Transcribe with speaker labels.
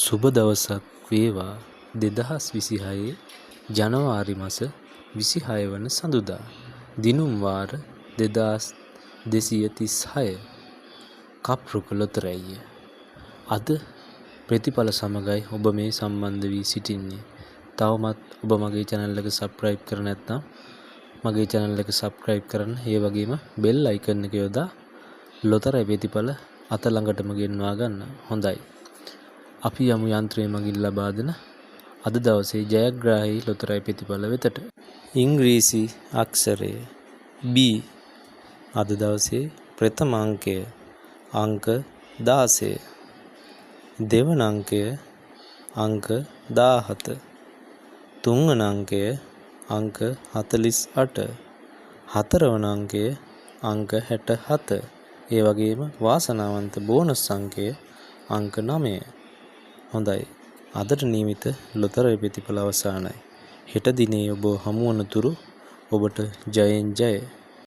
Speaker 1: සුබ දවසක් වේවා 2026 ජනවාරි මාස 26 වන සඳුදා දිනුම් වාර 2236 කප්රුක ලොතරැයිය. අද ප්‍රතිඵල සමගයි ඔබ මේ සම්බන්ධ වී සිටින්නේ. තවමත් ඔබ මගේ channel එක subscribe කර නැත්නම් මගේ channel එක subscribe කරන්න. ඒ වගේම bell icon එක යොදා ලොතරැයි ප්‍රතිඵල අත ළඟටම ගෙන්වා ගන්න. හොඳයි. අපි යමු යන්ත්‍රය මගින් ලබා දෙන අද දවසේ ජයග්‍රාහී ලොතරැයි ප්‍රතිඵල වෙතට. ඉංග්‍රීසි අක්ෂරය B. අද දවසේ ප්‍රථම අංකය අංක 16. දෙවන අංකය අංක 17. තුන්වන අංකය අංක 48. හතරවන අංකය අංක 67. ඒ වගේම වාසනාවන්ත බෝනස් අංකය අංක 9. හොඳයි. අදට නියමිත ලොතරැයි ප්‍රතිඵල අවසానයි. හෙට දිනේ ඔබ හමු වන තුරු ඔබට ජයෙන් ජය.